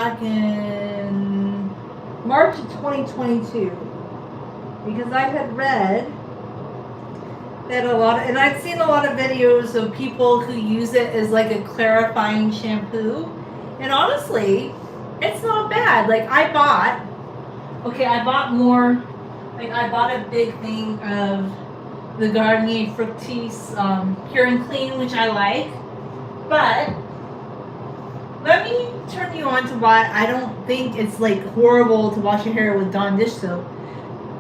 back in March of 2022 because I had read that and I'd seen a lot of videos of people who use it as like a clarifying shampoo. And honestly, it's not bad. I bought more, I bought a big thing of the Garnier Fructis Pure and Clean, which I like. But let me turn you on to why I don't think it's like horrible to wash your hair with Dawn dish soap.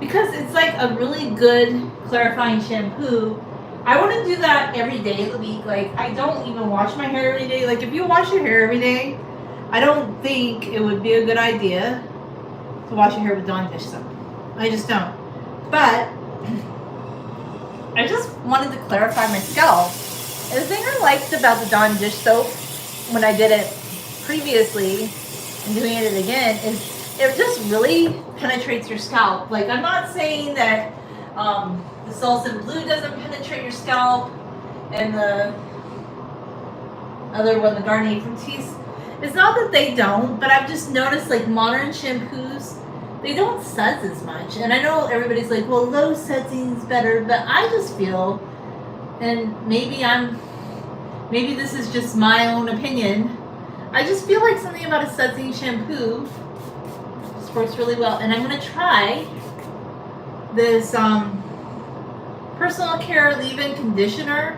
Because it's like a really good clarifying shampoo. I want to do that every day of the week. Like, I don't even wash my hair every day. Like, if you wash your hair every day, I don't think it would be a good idea to wash your hair with Dawn dish soap. I just don't. But I just wanted to clarify my scalp. And the thing I liked about the Dawn dish soap when I did it previously and doing it again is it just really penetrates your scalp. Like, I'm not saying that the Salsa Blue doesn't penetrate your scalp and the other one, the Garnier Fructis. It's not that they don't, but I've just noticed like modern shampoos, they don't suds as much. And I know everybody's like, well, low sudsing's better, but I just feel, and maybe this is just my own opinion, I just feel like something about a sudsing shampoo just works really well. And I'm gonna try this personal care leave-in conditioner.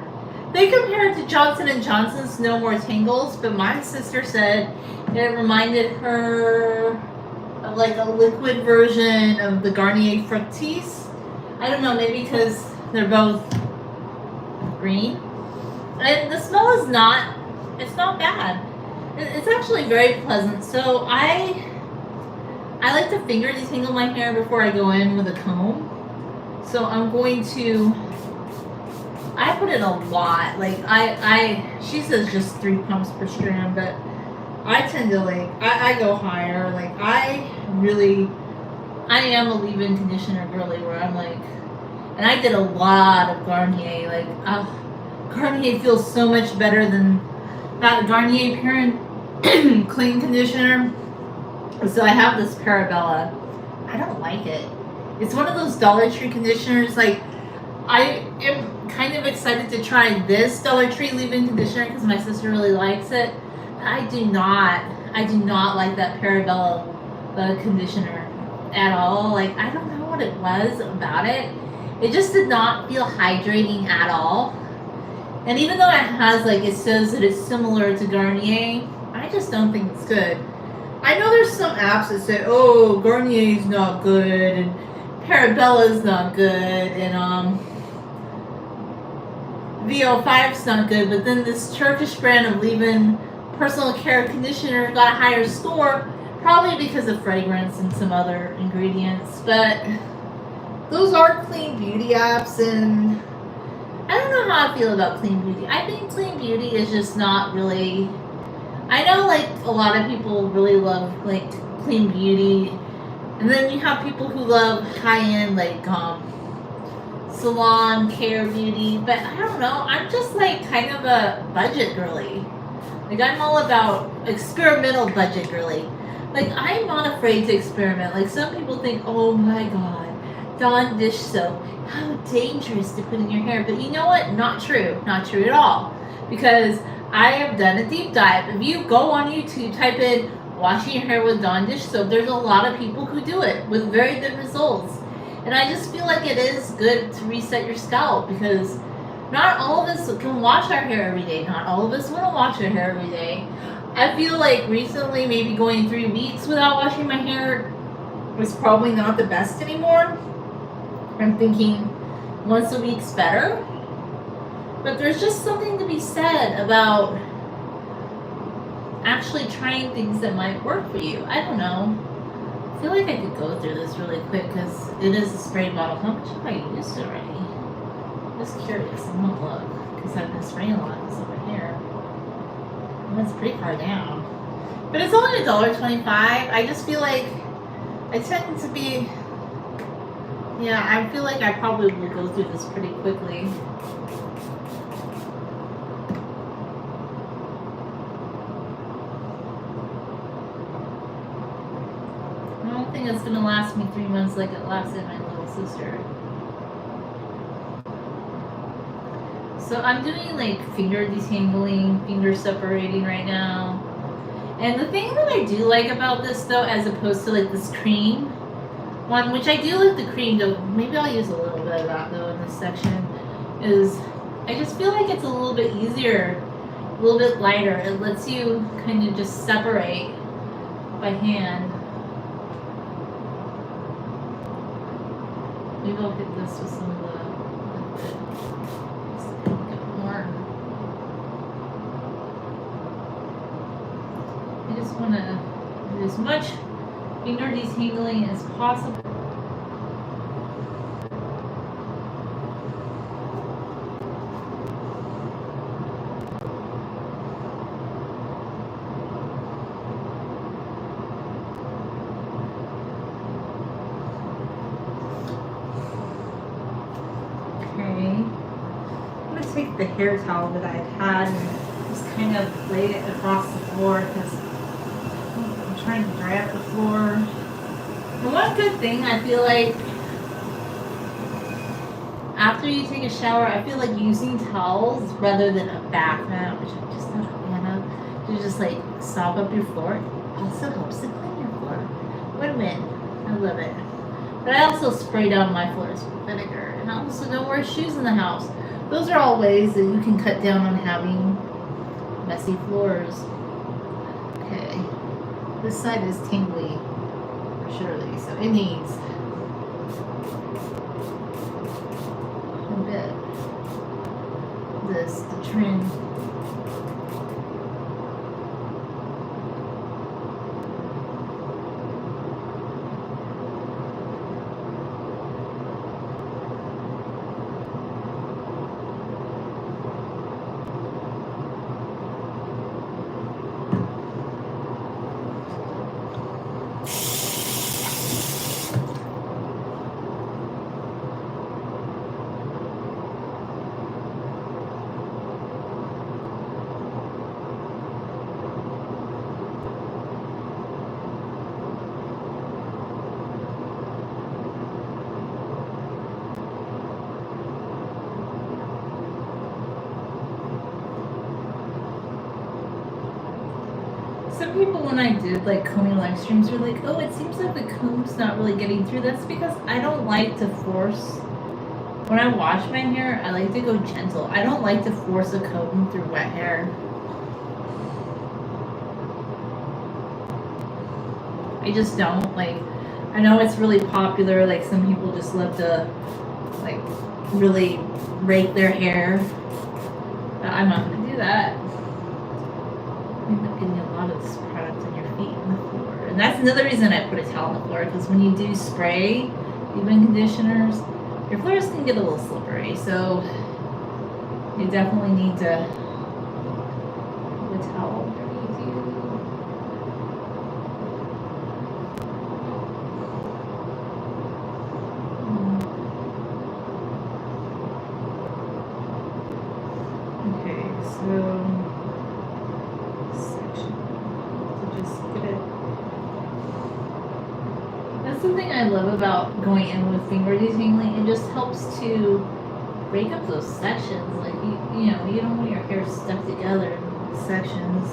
They compare it to Johnson & Johnson's No More Tangles, but my sister said it reminded her of like a liquid version of the Garnier Fructis. I don't know, maybe because they're both green. And the smell is it's not bad. It's actually very pleasant. So I like to finger detangle my hair before I go in with a comb. So I'm going to, I put in a lot. Like she says just 3 pumps per strand, but I tend to I go higher. Like I am a leave-in conditioner girly where I'm like, and I did a lot of Garnier. Garnier feels so much better than that Garnier Pure and Clean conditioner. So I have this Parabella. I don't like it. It's one of those Dollar Tree conditioners. Like, I am kind of excited to try this Dollar Tree leave-in conditioner because my sister really likes it. I do not like that Parabella conditioner at all. Like, I don't know what it was about it. It just did not feel hydrating at all. And even though it says that it's similar to Garnier, I just don't think it's good. I know there's some apps that say, oh, Garnier's not good, and Parabella's not good, and VO5's not good, but then this Turkish brand of leave-in personal care conditioner got a higher score, probably because of fragrance and some other ingredients. But those are clean beauty apps, and I don't know how I feel about clean beauty. I think clean beauty is just not really, I know like a lot of people really love like clean beauty, and then you have people who love high-end like salon care beauty, but I don't know, I'm just like kind of a budget girly. Like I'm all about experimental budget girly. Like I'm not afraid to experiment. Like some people think, oh my god, Dawn dish soap, how dangerous to put in your hair. But you know what? Not true. Not true at all. Because I have done a deep dive. If you go on YouTube, type in washing your hair with Dawn dish soap, there's a lot of people who do it with very good results. And I just feel like it is good to reset your scalp because not all of us can wash our hair every day. Not all of us want to wash our hair every day. I feel like recently, maybe going 3 weeks without washing my hair was probably not the best anymore. I'm thinking once a week's better. But there's just something to be said about actually trying things that might work for you. I don't know. I feel like I could go through this really quick because it is a spray bottle. How much have I used already? I'm just curious. I'm gonna look because I've been spraying a lot of this over here. And that's pretty far down. But it's only $1.25. I just feel like I tend to be, yeah, I feel like I probably will go through this pretty quickly. think it's gonna last me 3 months like it lasted my little sister. So I'm doing like finger detangling, finger separating right now. And the thing that I do like about this though, as opposed to like this cream one, which I do like the cream though, maybe I'll use a little bit of that though in this section, is I just feel like it's a little bit easier, a little bit lighter. It lets you kind of just separate by hand. Maybe I'll hit this with some of the liquid. Just to get more. I just want to do as much finger detangling as possible. Take the hair towel that I had and just kind of lay it across the floor because I'm trying to dry up the floor. And one good thing I feel like after you take a shower, I feel like using towels rather than a bath mat, which I'm just not a fan of, to just like sop up your floor. It also helps to clean your floor. Win-win. I love it. But I also spray down my floors with vinegar, and I also don't wear shoes in the house. Those are all ways that you can cut down on having messy floors. Okay, this side is tingly for surely, so it needs a bit of this to trim. Some people, when I did like combing live streams, were like, oh, it seems like the comb's not really getting through. That's because I don't like to force. When I wash my hair, I like to go gentle. I don't like to force a comb through wet hair. I just don't. Like, I know it's really popular. Like, some people just love to, like, really rake their hair. But I'm not going to do that. You end up getting a lot of this product on your feet and the floor. And that's another reason I put a towel on the floor, because when you do spray leave-in conditioners, your floors can get a little slippery. So you definitely need to have a towel underneath you. Okay, so something I love about going in with finger detangling. It just helps to break up those sections. Like you know, you don't want your hair stuck together in sections.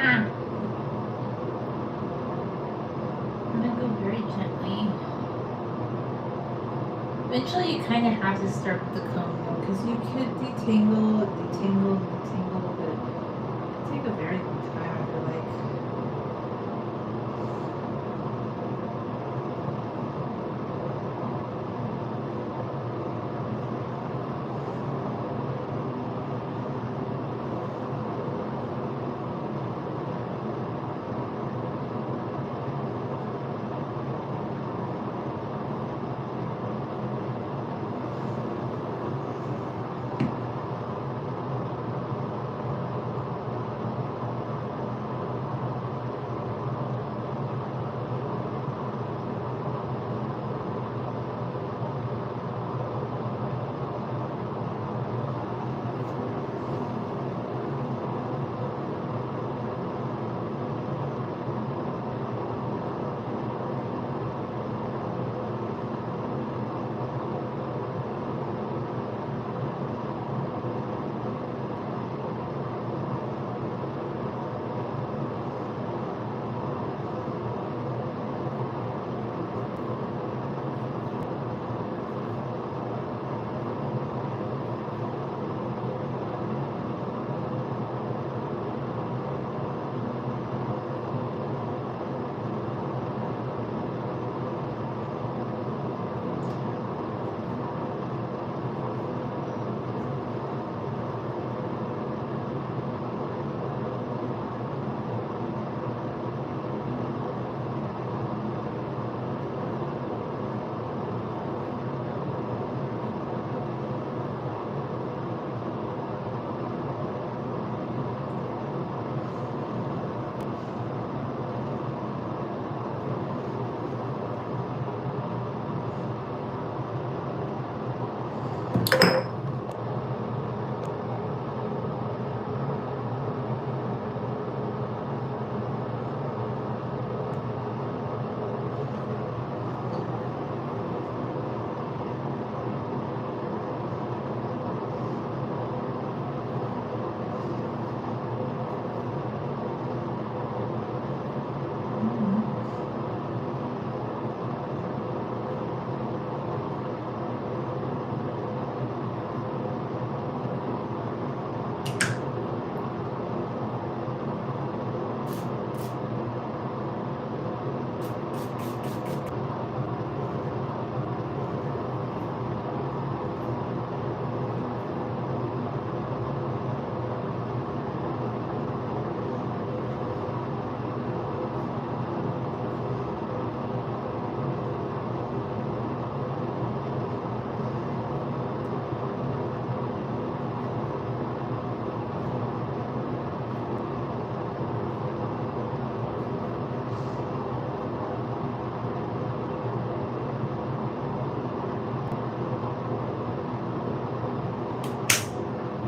I'm gonna go very gently. Eventually, you kind of have to start with the comb though, because you could detangle, detangle, detangle, but it take a very long time. I feel like.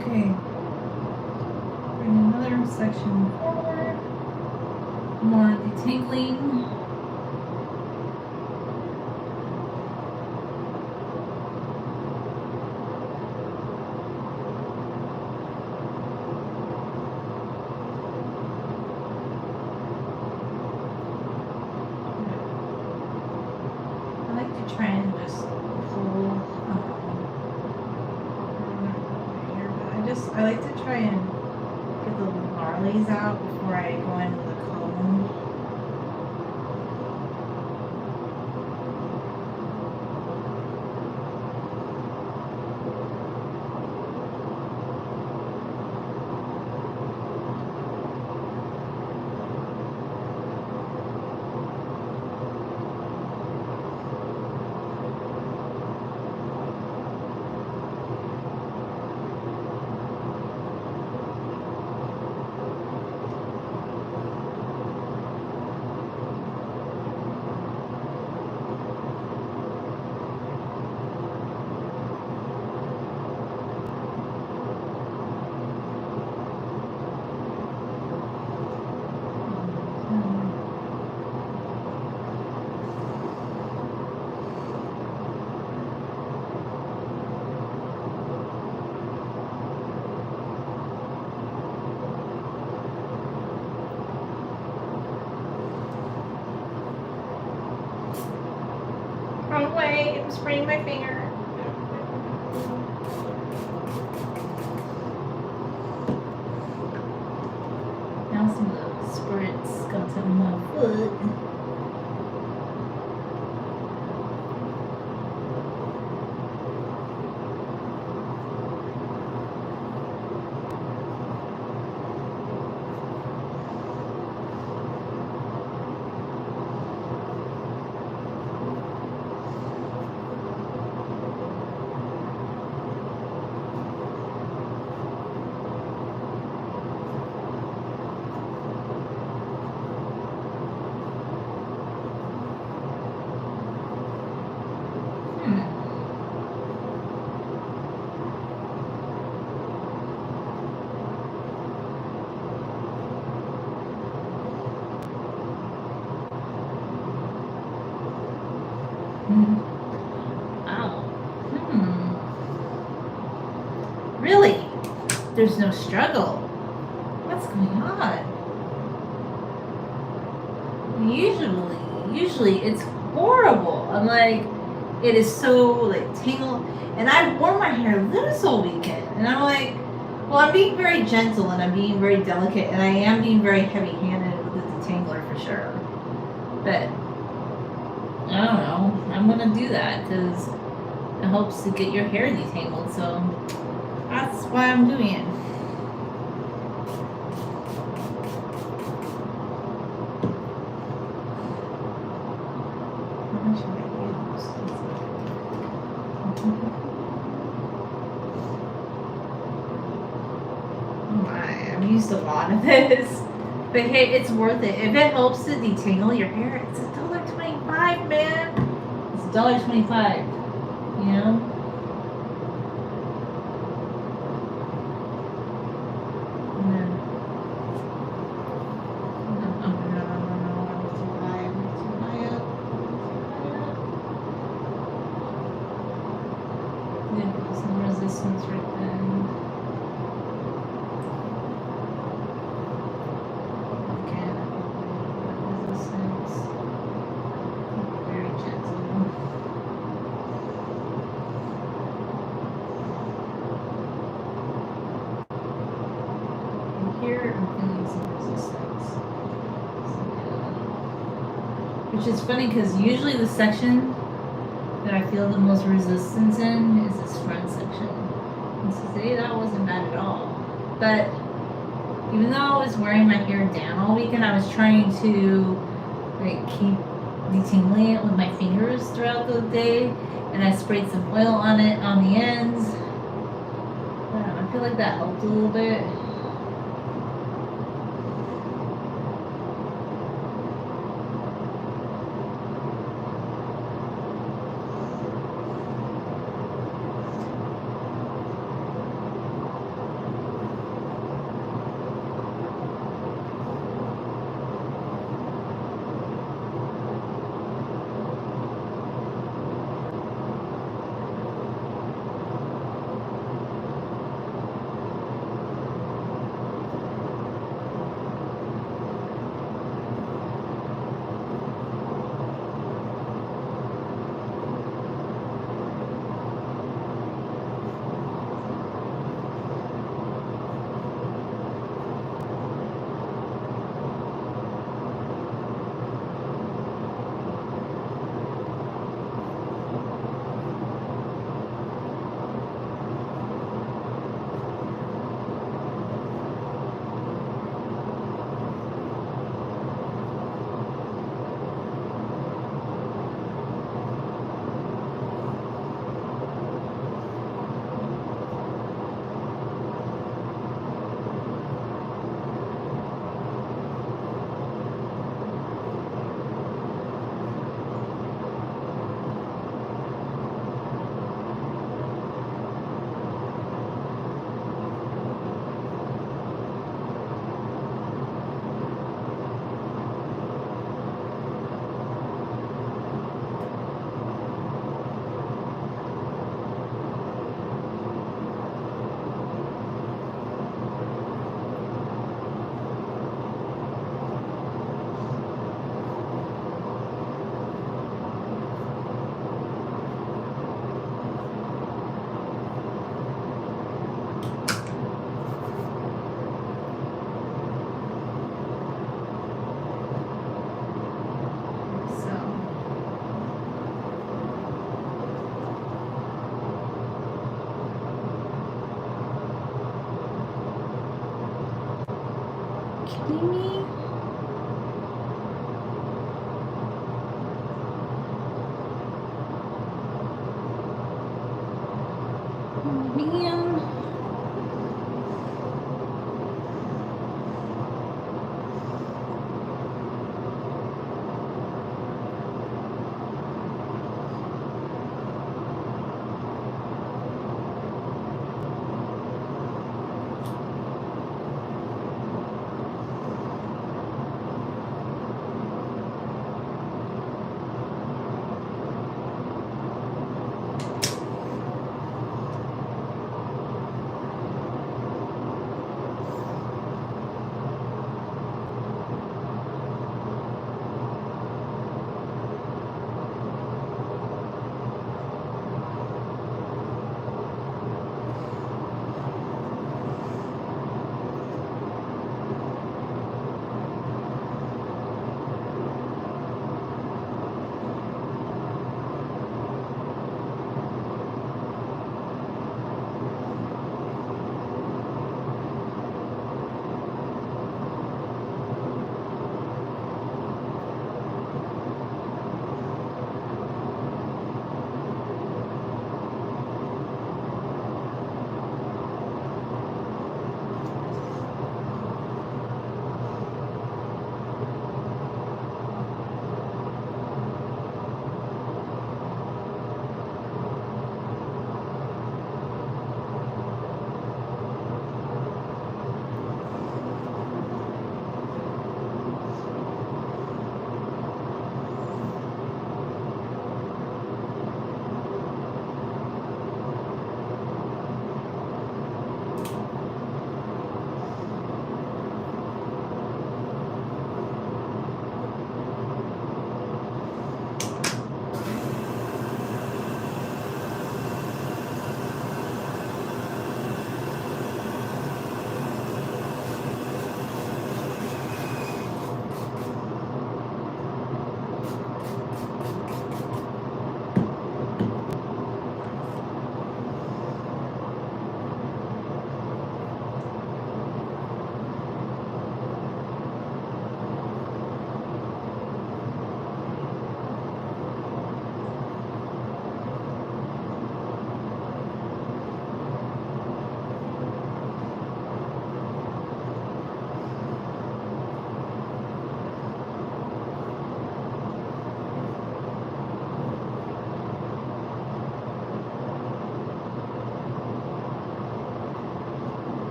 Okay. Bring another section forward. More detangling. I like to try and just pull I like to try and get the gnarlies out before I go in with a comb. away. I'm spraying my finger. Now some of the spirits got to my foot. Wow. Really? There's no struggle. What's going on? Usually it's horrible. I'm like, it is so like tangled. And I wore my hair loose all weekend. And I'm like, well, I'm being very gentle and I'm being very delicate and I am being very heavy-handed with the detangler for sure. But I don't know. I'm gonna do that because it helps to get your hair detangled. So that's why I'm doing it. I've used a lot of this. But hey, it's worth it. If it helps to detangle your hair, it's $1.25, man. It's $1.25. You know? Resistance right then. Okay, resistance. Very gentle. And here I'm feeling some resistance. Which is funny because usually the section that I feel the most resistance in is this front section. And so today that wasn't bad at all. But even though I was wearing my hair down all weekend, I was trying to like keep detangling it with my fingers throughout the day, and I sprayed some oil on it on the ends. I feel like that helped a little bit. kidding me? Oh, man.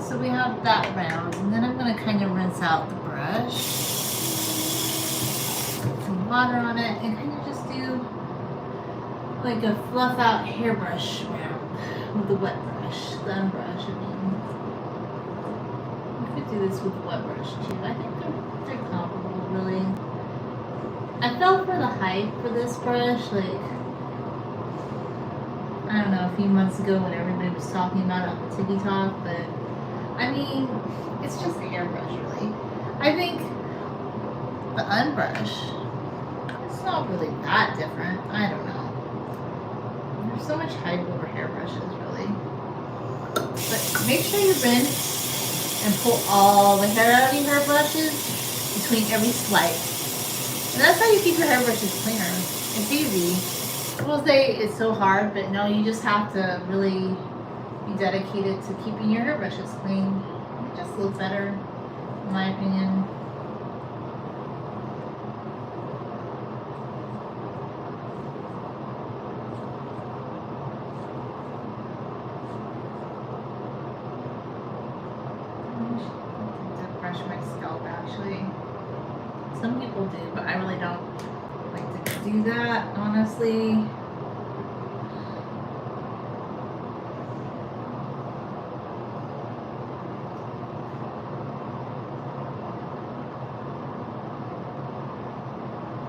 So we have that round, and then I'm going to kind of rinse out the brush, put some water on it, and kind of just do like a fluff out hairbrush round with the wet brush, the unbrush. I mean, you could do this with the wet brush too. I think they're comparable, really. I fell for the hype for this brush, like, I don't know, a few months ago when everybody was talking about it on the TikTok, but I mean, it's just a hairbrush, really. I think the unbrush, it's not really that different. I don't know. There's so much hype over hairbrushes, really. But make sure you rinse and pull all the hair out of your hairbrushes between every swipe. And that's how you keep your hairbrushes cleaner. It's easy. People say it's so hard, but no, you just have to really be dedicated to keeping your hairbrushes clean. It just looks better, in my opinion. Brush my scalp, actually. Some people do, but I really don't like to do that, honestly.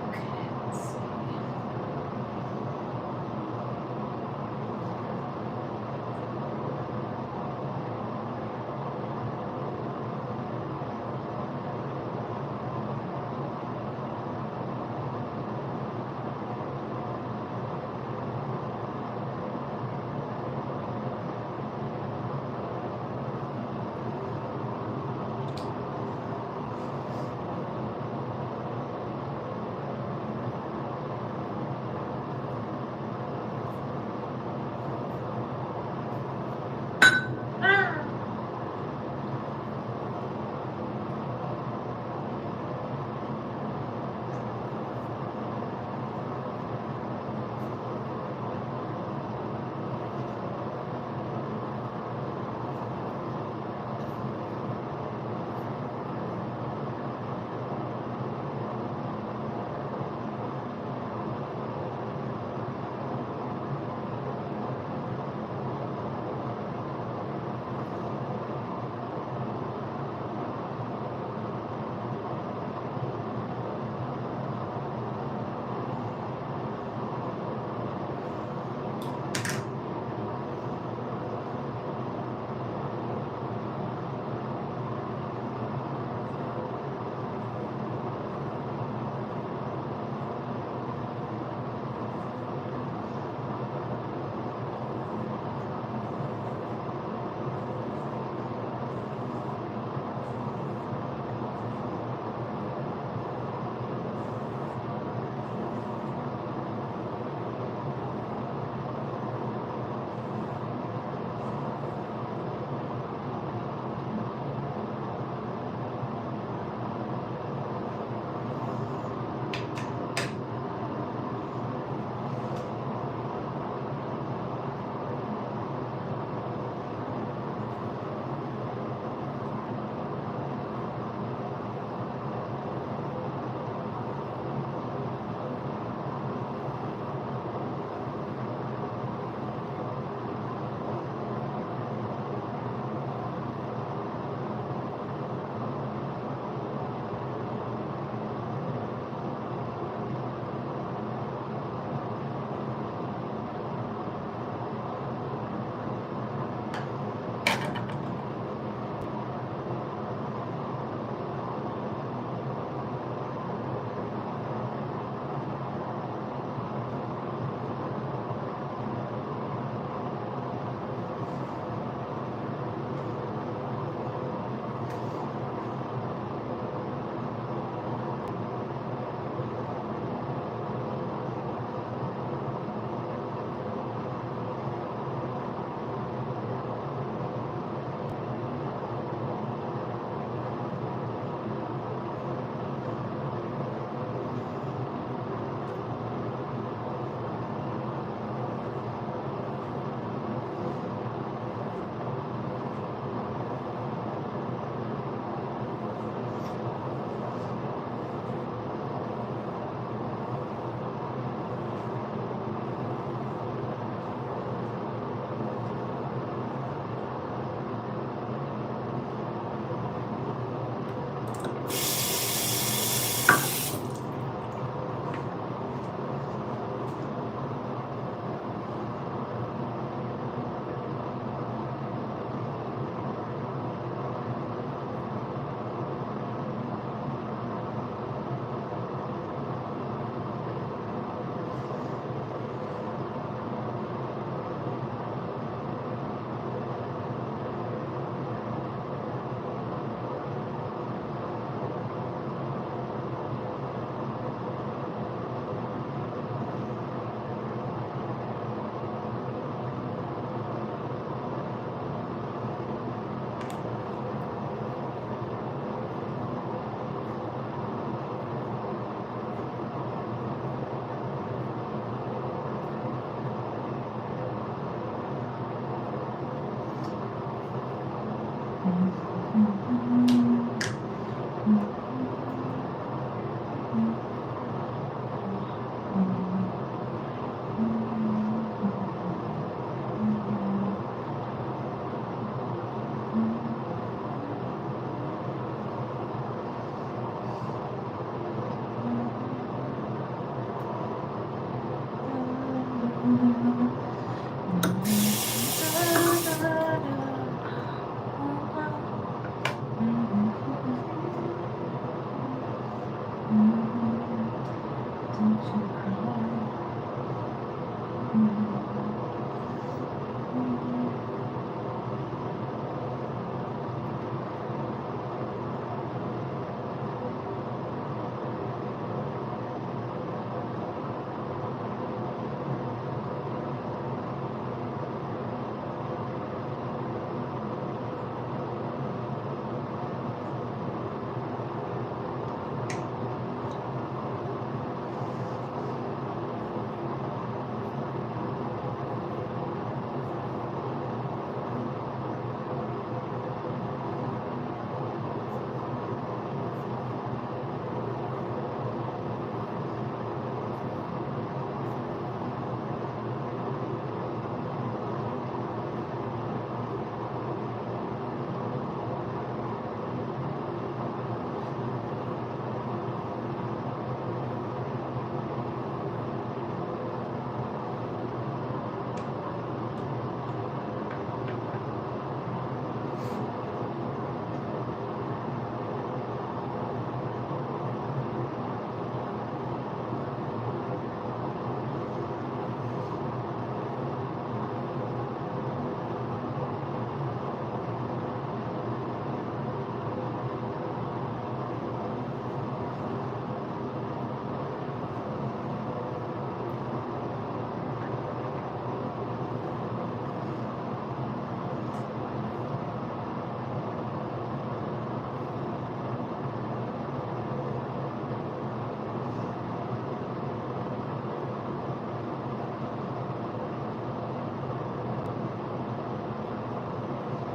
Okay, let's see.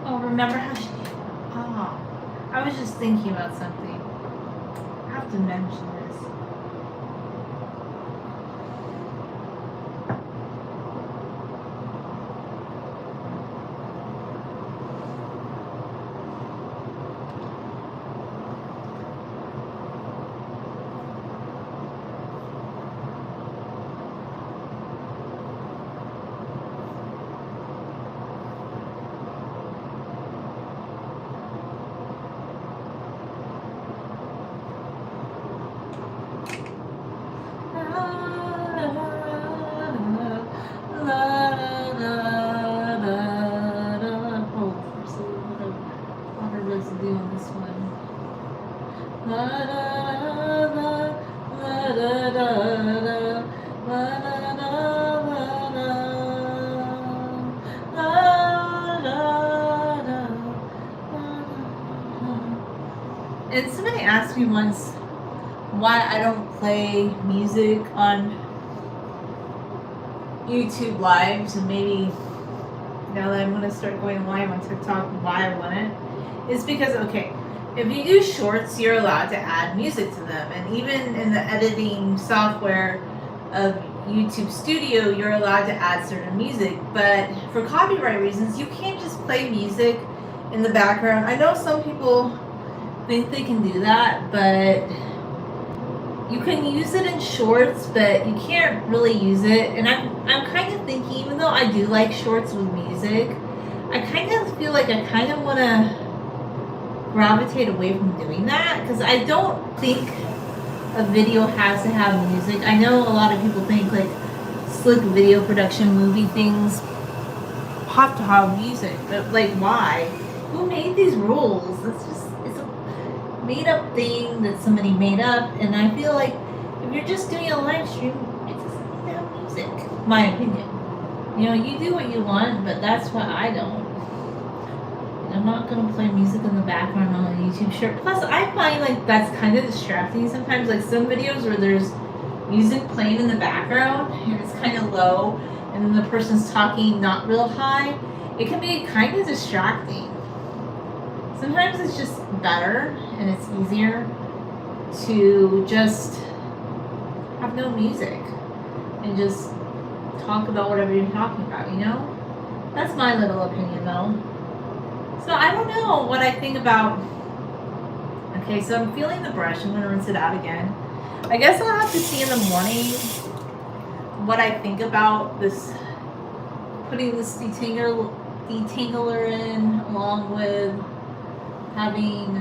Oh, remember how she... Oh, I was just thinking about something. I have to mention this. And somebody asked me once why I don't play music on YouTube lives, and maybe now that I'm going to start going live on TikTok, why I wouldn't, is because, okay, if you do shorts, you're allowed to add music to them, and even in the editing software of YouTube Studio, you're allowed to add certain music, but for copyright reasons, you can't just play music in the background. I know some people think they can do that, but you can use it in shorts, but you can't really use it. And I'm kind of thinking, even though I do like shorts with music, I kind of feel like I kind of want to gravitate away from doing that, because I don't think a video has to have music. I know a lot of people think like slick video production movie things have to have music, but like, why? Who made these rules? It's a made up thing that somebody made up, and I feel like if you're just doing a live stream, it doesn't need to have music. My opinion. You know, you do what you want, but that's what I don't. I'm not gonna play music in the background on a YouTube short. Plus, I find like that's kind of distracting sometimes. Like some videos where there's music playing in the background and it's kind of low, and then the person's talking not real high. It can be kind of distracting. sometimes it's just better and it's easier to just have no music and just talk about whatever you're talking about, you know? That's my little opinion though. So I don't know what I think about. Okay, so I'm feeling the brush. I'm gonna rinse it out again. I guess I'll have to see in the morning what I think about this, putting this detangler in, along with having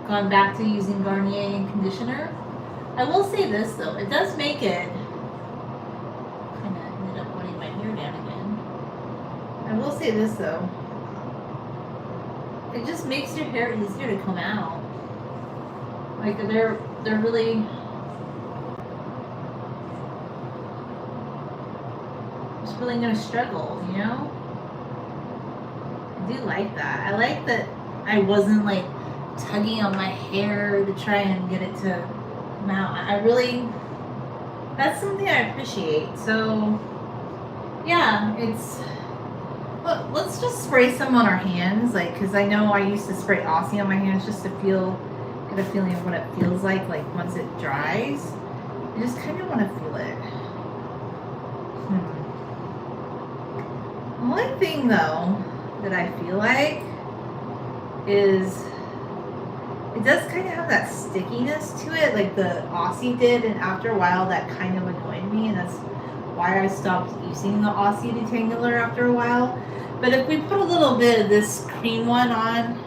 gone back to using Garnier and conditioner. I will say this though, it does make it, kind of ended up putting my hair down again. I will say this though, it just makes your hair easier to comb out. Like they're really, just really gonna struggle, you know? I do like that. I like that I wasn't like tugging on my hair to try and get it to come out. I really, that's something I appreciate. So yeah, it's, look, let's just spray some on our hands, like, because I know I used to spray Aussie on my hands just to get a feeling of what it feels like once it dries. I just kind of want to feel it. The only thing though that I feel like is it does kind of have that stickiness to it, like the Aussie did, and after a while that kind of annoyed me, and that's why I stopped using the Aussie detangler after a while. But if we put a little bit of this cream one on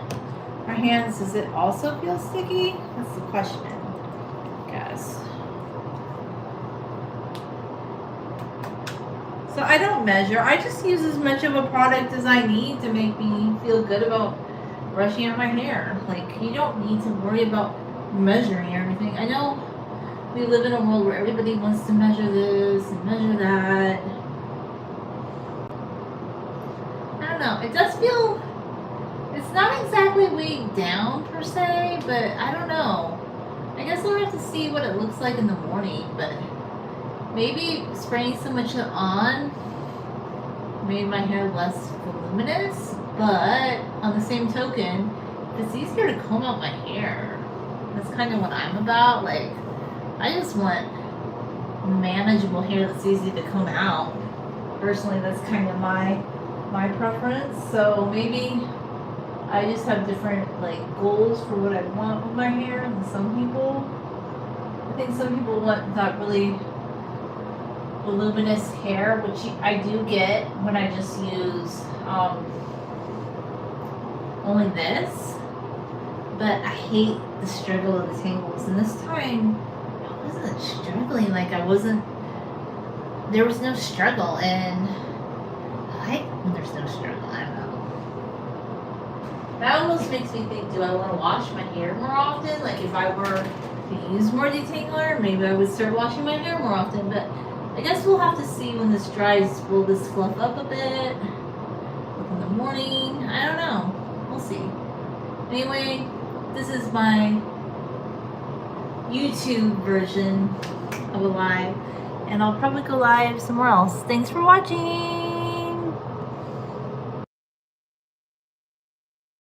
our hands, does it also feel sticky? That's the question, I guess. So I don't measure. I just use as much of a product as I need to make me feel good about brushing out my hair. Like, you don't need to worry about measuring everything. I know we live in a world where everybody wants to measure this and measure that. I don't know. It does feel, it's not exactly weighed down per se, but I don't know. I guess we'll have to see what it looks like in the morning, but maybe spraying so much on made my hair less voluminous, but on the same token, it's easier to comb out my hair. That's kind of what I'm about. Like, I just want manageable hair that's easy to comb out. Personally, that's kind of my preference. So maybe I just have different like goals for what I want with my hair than some people. I think some people want that really voluminous hair, which I do get when I just use only this. But I hate the struggle of the tangles, and this time I wasn't struggling. Like there was no struggle, and I like when there's no struggle. I don't know. That almost makes me think, do I want to wash my hair more often? Like if I were to use more detangler, maybe I would start washing my hair more often, but I guess we'll have to see when this dries. Will this fluff up a bit? Like in the morning? I don't know. We'll see. Anyway, this is my YouTube version of a live, and I'll probably go live somewhere else. Thanks for watching.